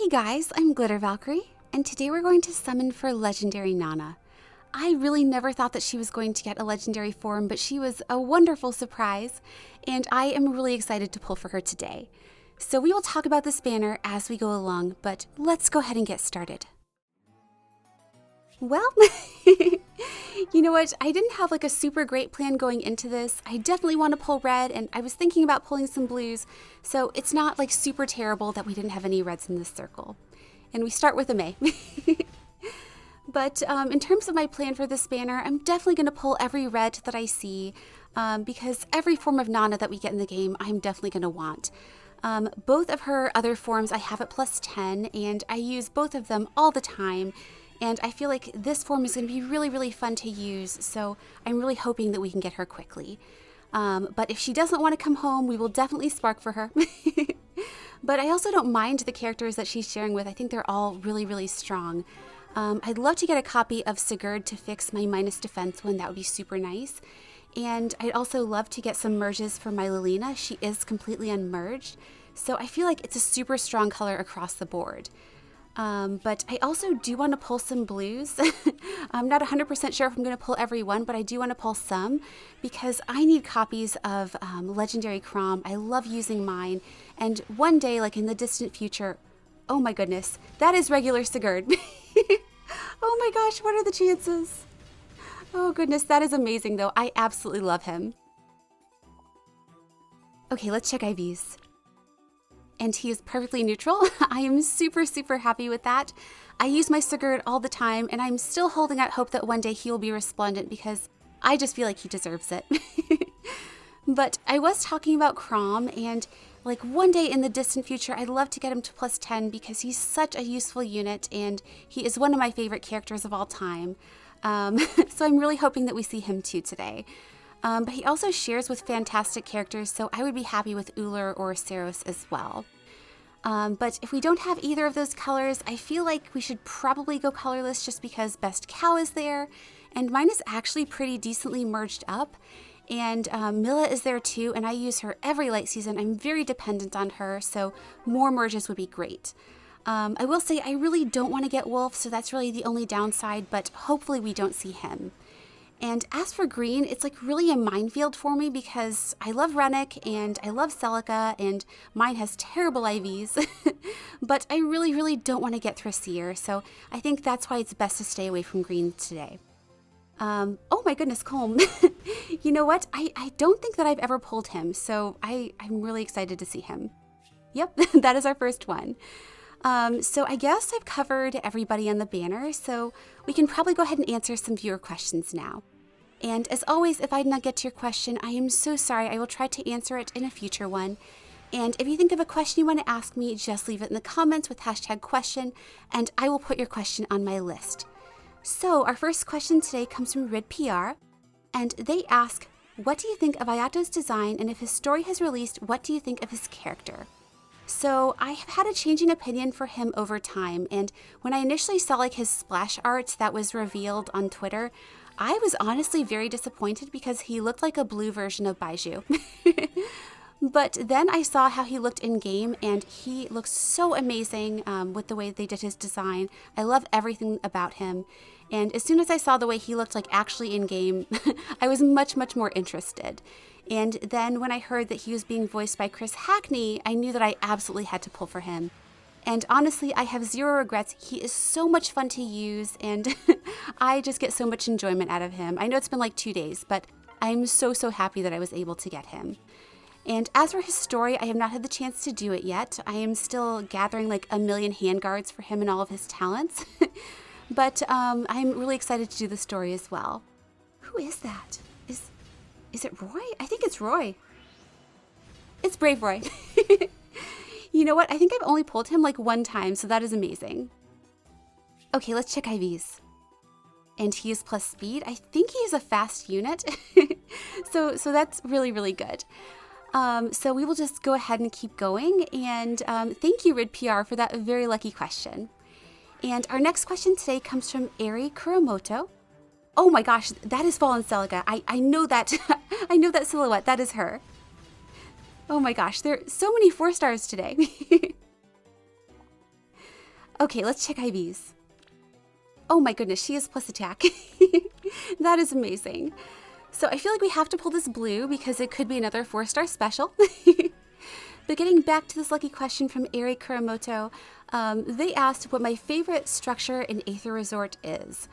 Hey guys, I'm Glitter Valkyrie, and today we're going to summon for Legendary Nanna. I really never thought that she was going to get a legendary form, but she was a wonderful surprise, and I am really excited to pull for her today. So we will talk about this banner as we go along, but let's go ahead and get started. Well, you know what? I didn't have like a super great plan going into this. I definitely want to pull red, and I was thinking about pulling some blues, so it's not like super terrible that we didn't have any reds in this circle. And we start with a May. But in terms of my plan for this banner, I'm definitely going to pull every red that I see, because every form of Nanna that we get in the game, I'm definitely going to want. Both of her other forms I have at +10, and I use both of them all the time. And I feel like this form is going to be really fun to use, so I'm really hoping that we can get her quickly. But if she doesn't want to come home, we will definitely spark for her. But I also don't mind the characters that she's sharing with. I think they're all really strong. I'd love to get a copy of Sigurd to fix my minus defense one. That would be super nice. And I'd also love to get some merges for my Lilina. She is completely unmerged, so I feel like it's a super strong color across the board. But I also do want to pull some blues. I'm not 100% sure if I'm going to pull every one, but I do want to pull some because I need copies of Legendary Chrom. I love using mine, and one day, like in the distant future, oh my goodness, that is regular Sigurd. Oh my gosh, what are the chances? Oh goodness, that is amazing though. I absolutely love him. Okay, let's check IVs. And he is perfectly neutral. I am super happy with that. I use my Sigurd all the time, and I'm still holding out hope that one day he will be resplendent because I just feel like he deserves it. But I was talking about Chrom, and like one day in the distant future, I'd love to get him to +10 because he's such a useful unit, and he is one of my favorite characters of all time. So I'm really hoping that we see him too today. But he also shares with fantastic characters, so I would be happy with Ullr or Saros as well. But if we don't have either of those colors, I feel like we should probably go colorless just because Best Cow is there, and mine is actually pretty decently merged up. And Milla is there too, and I use her every light season. I'm very dependent on her, so more merges would be great. I will say I really don't want to get Wolf, so that's really the only downside, but hopefully we don't see him. And as for green, it's like really a minefield for me because I love Rennick and I love Celica, and mine has terrible IVs. But I really don't want to get Thracier, so I think that's why it's best to stay away from green today. Oh my goodness, Colm. You know what? I don't think that I've ever pulled him, so I'm really excited to see him. Yep, that is our first one. So I guess I've covered everybody on the banner, so we can probably go ahead and answer some viewer questions now. And as always, if I did not get to your question, I am so sorry. I will try to answer it in a future one. And if you think of a question you want to ask me, just leave it in the comments with #question, and I will put your question on my list. So our first question today comes from RidPR, and they ask, what do you think of Ayato's design, and if his story has released, what do you think of his character? So I have had a changing opinion for him over time, and when I initially saw like his splash art that was revealed on Twitter, I was honestly very disappointed because he looked like a blue version of Baiju. But then I saw how he looked in-game, and he looks so amazing with the way they did his design. I love everything about him. And as soon as I saw the way he looked like actually in-game, I was much more interested. And then when I heard that he was being voiced by Chris Hackney, I knew that I absolutely had to pull for him. And honestly, I have zero regrets. He is so much fun to use, and I just get so much enjoyment out of him. I know it's been like 2 days, but I'm so happy that I was able to get him. And as for his story, I have not had the chance to do it yet. I am still gathering like a million handguards for him and all of his talents. But I'm really excited to do the story as well. Who is that? Is it Roy? I think it's Roy. It's Brave Roy. You know what? I think I've only pulled him like one time, so that is amazing. Okay, let's check IVs. And he is plus speed. I think he is a fast unit. So that's really good. So we will just go ahead and keep going. And thank you, RidPR, for that very lucky question. And our next question today comes from Eri Kuramoto. Oh my gosh, that is Fallen Celica. I know that. I know that silhouette. That is her. Oh my gosh, there are so many 4 stars today. Okay, let's check IVs. Oh my goodness, she is plus attack. That is amazing. So I feel like we have to pull this blue because it could be another 4-star special. But getting back to this lucky question from Eri Kuramoto, they asked what my favorite structure in Aether Resort is.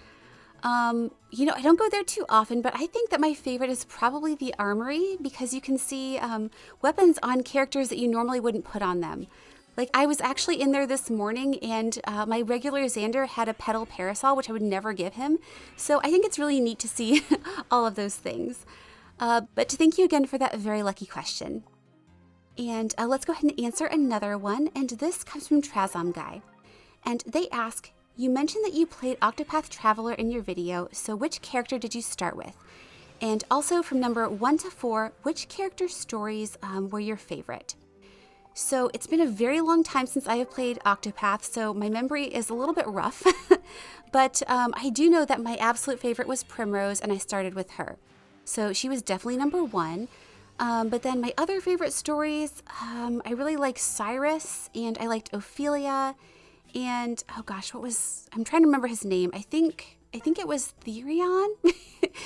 You know, I don't go there too often, but I think that my favorite is probably the Armory because you can see weapons on characters that you normally wouldn't put on them. Like, I was actually in there this morning, and my regular Xander had a petal parasol, which I would never give him. So I think it's really neat to see all of those things. But to thank you again for that very lucky question. And let's go ahead and answer another one, and this comes from Trazom Guy. And they ask, you mentioned that you played Octopath Traveler in your video, so which character did you start with? And also from number 1 to 4, which character stories were your favorite? So it's been a very long time since I have played Octopath, so my memory is a little bit rough. But I do know that my absolute favorite was Primrose, and I started with her. So she was definitely number 1. But then my other favorite stories, I really like Cyrus, and I liked Ophelia, and oh gosh, I'm trying to remember his name. I think it was Therion.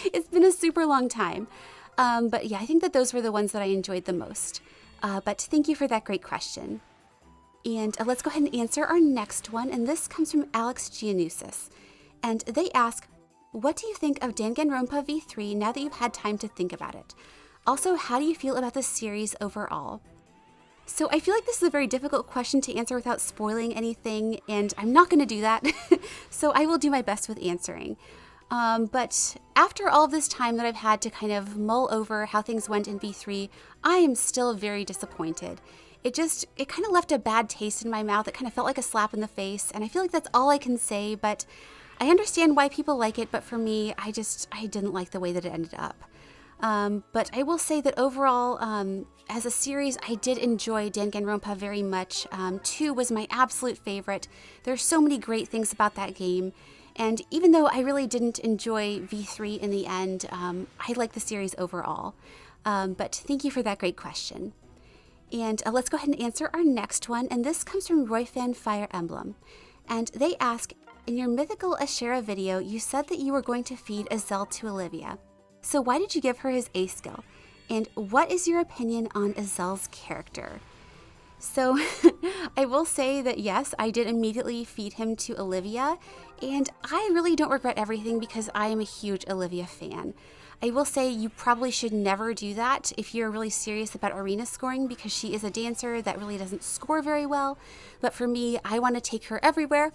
It's been a super long time. But yeah, I think that those were the ones that I enjoyed the most. But thank you for that great question. And let's go ahead and answer our next one, and this comes from Alex Giannusis. And they ask, what do you think of Danganronpa V3 now that you've had time to think about it? Also, how do you feel about the series overall? So I feel like this is a very difficult question to answer without spoiling anything, and I'm not going to do that. So I will do my best with answering. But after all of this time that I've had to kind of mull over how things went in V3, I am still very disappointed. It kind of left a bad taste in my mouth. It kind of felt like a slap in the face, and I feel like that's all I can say, but I understand why people like it, but for me, I didn't like the way that it ended up. But I will say that overall, as a series, I did enjoy Danganronpa very much. 2 was my absolute favorite. There's so many great things about that game. And even though I really didn't enjoy V3 in the end, I like the series overall. But thank you for that great question. And let's go ahead and answer our next one. And this comes from Royfan Fire Emblem. And they ask, in your Mythical Ashera video, you said that you were going to feed Azel to Olivia. So why did you give her his A skill? And what is your opinion on Azel's character? So I will say that yes, I did immediately feed him to Olivia, and I really don't regret everything because I am a huge Olivia fan. I will say you probably should never do that if you're really serious about arena scoring because she is a dancer that really doesn't score very well. But for me, I want to take her everywhere.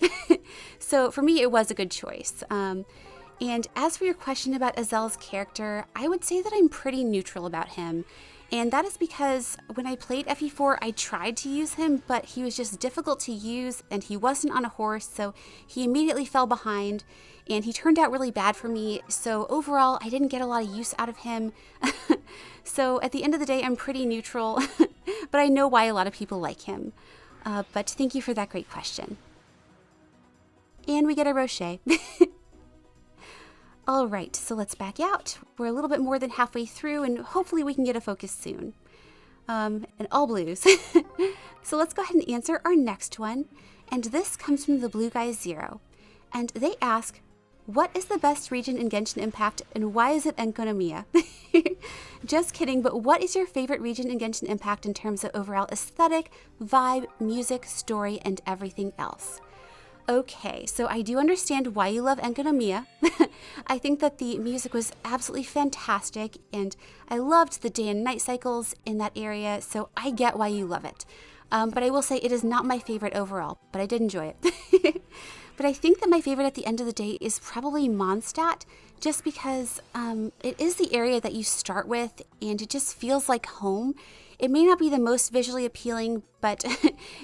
So for me, it was a good choice. And as for your question about Azel's character, I would say that I'm pretty neutral about him. And that is because when I played FE4, I tried to use him, but he was just difficult to use and he wasn't on a horse, so he immediately fell behind and he turned out really bad for me. So overall, I didn't get a lot of use out of him. So at the end of the day, I'm pretty neutral, but I know why a lot of people like him. But thank you for that great question. And we get a Rocher. All right, so let's back out. We're a little bit more than halfway through, and hopefully we can get a focus soon. And all blues. So let's go ahead and answer our next one. And this comes from the Blue Guy Zero. And they ask, what is the best region in Genshin Impact, and why is it Enkonomiya? Just kidding, but what is your favorite region in Genshin Impact in terms of overall aesthetic, vibe, music, story, and everything else? Okay, so I do understand why you love Enkonomiya. I think that the music was absolutely fantastic, and I loved the day and night cycles in that area, so I get why you love it. But I will say it is not my favorite overall, but I did enjoy it. But I think that my favorite at the end of the day is probably Mondstadt, just because it is the area that you start with, and it just feels like home. It may not be the most visually appealing, but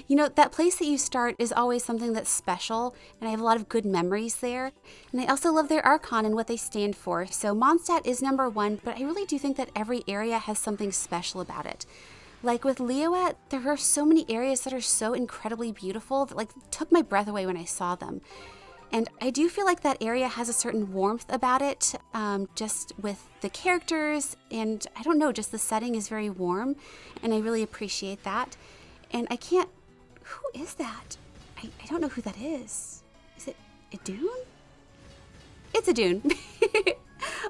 you know, that place that you start is always something that's special, and I have a lot of good memories there. And I also love their Archon and what they stand for. So Mondstadt is number 1, but I really do think that every area has something special about it. Like with Liyue, there are so many areas that are so incredibly beautiful that took my breath away when I saw them. And I do feel like that area has a certain warmth about it, just with the characters, and I don't know, just the setting is very warm, and I really appreciate that. And who is that? I I don't know who that is. Is it a Dune? It's a Dune.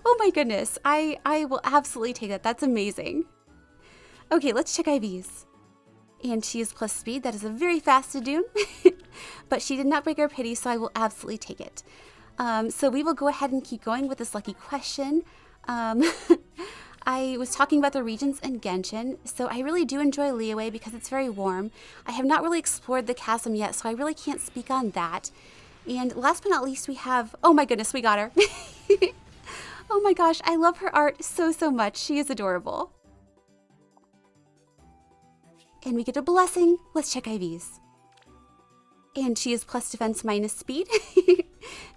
Oh my goodness. I will absolutely take that. That's amazing. Okay, let's check IVs. And she is plus speed. That is a very fast Dune. But she did not break our pity, so I will absolutely take it. So we will go ahead and keep going with this lucky question. I was talking about the regions in Genshin, so I really do enjoy Liyue because it's very warm. I have not really explored the chasm yet, so I really can't speak on that. And last but not least, we have, oh my goodness, we got her. Oh my gosh, I love her art so much. She is adorable. And we get a blessing. Let's check IVs. And she is plus defense minus speed.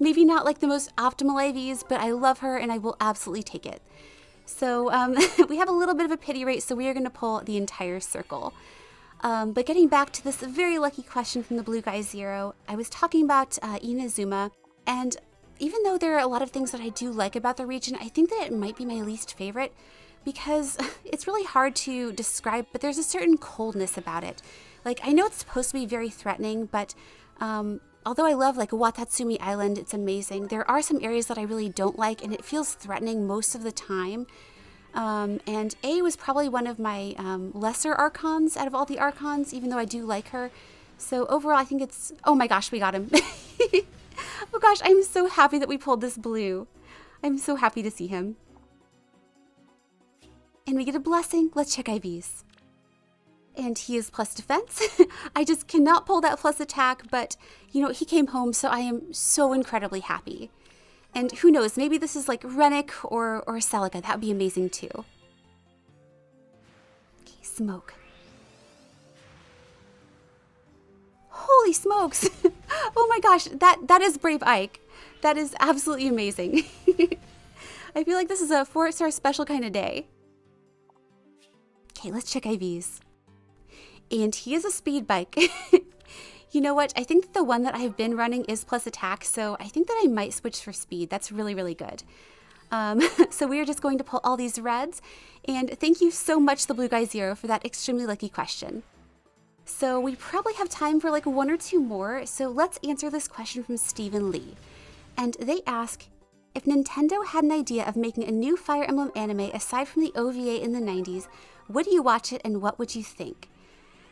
Maybe not like the most optimal IVs, but I love her and I will absolutely take it. So we have a little bit of a pity rate, so we are going to pull the entire circle. But getting back to this very lucky question from the Blue Guy Zero, I was talking about Inazuma, and even though there are a lot of things that I do like about the region, I think that it might be my least favorite because it's really hard to describe, but there's a certain coldness about it. Like, I know it's supposed to be very threatening, but although I love like Watatsumi Island, it's amazing, there are some areas that I really don't like, and it feels threatening most of the time. And A was probably one of my lesser Archons out of all the Archons, even though I do like her. So overall, I think it's... Oh my gosh, we got him. Oh gosh, I'm so happy that we pulled this blue. I'm so happy to see him. And we get a blessing. Let's check IVs. And he is plus defense. I just cannot pull that plus attack, but, you know, he came home, so I am so incredibly happy. And who knows, maybe this is like Rennick or Celica. That would be amazing too. Okay, smoke. Holy smokes! Oh my gosh, that is Brave Ike. That is absolutely amazing. I feel like this is a 4-star special kind of day. Okay, let's check IVs. And he is a speed bike. You know what? I think that the one that I've been running is plus attack, so I think that I might switch for speed. That's really good. So we are just going to pull all these reds, and thank you so much, the Blue Guy Zero, for that extremely lucky question. So we probably have time for like 1 or 2 more, so let's answer this question from Stephen Lee. And they ask, if Nintendo had an idea of making a new Fire Emblem anime aside from the OVA in the 90s, would you watch it and what would you think?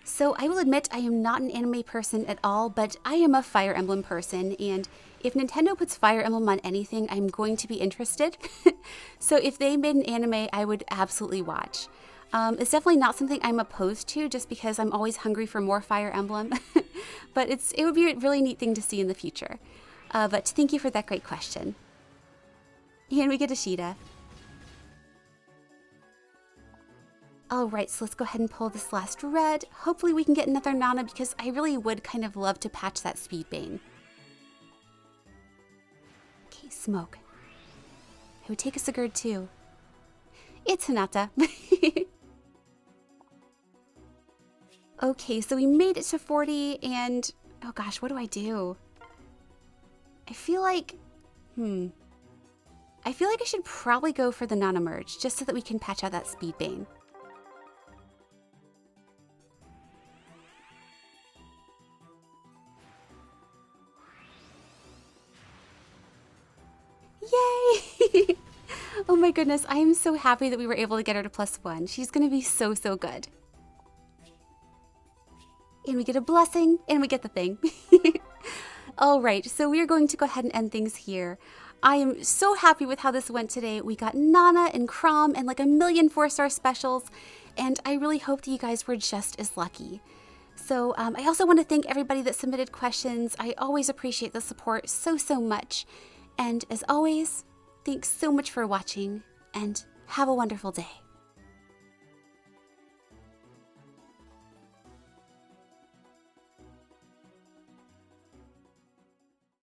So I will admit I am not an anime person at all, but I am a Fire Emblem person, and if Nintendo puts Fire Emblem on anything, I'm going to be interested. So if they made an anime, I would absolutely watch. It's definitely not something I'm opposed to, just because I'm always hungry for more Fire Emblem. But it would be a really neat thing to see in the future. But thank you for that great question. And we get Ashita. Alright, so let's go ahead and pull this last red. Hopefully we can get another Nanna, because I really would kind of love to patch that speed bane. Okay, smoke. I would take a Sigurd too. It's Hinata. Okay, so we made it to 40, and oh gosh, what do I do? I feel like, I feel like I should probably go for the Nanna merge, just so that we can patch out that speed bane. Yay! Oh my goodness, I am so happy that we were able to get her to +1. She's gonna be so good. And we get a blessing, and we get the thing. Alright, so we are going to go ahead and end things here. I am so happy with how this went today. We got Nanna and Chrom and like a million 4-star specials, and I really hope that you guys were just as lucky. So I also want to thank everybody that submitted questions. I always appreciate the support so much. And as always, thanks so much for watching, and have a wonderful day.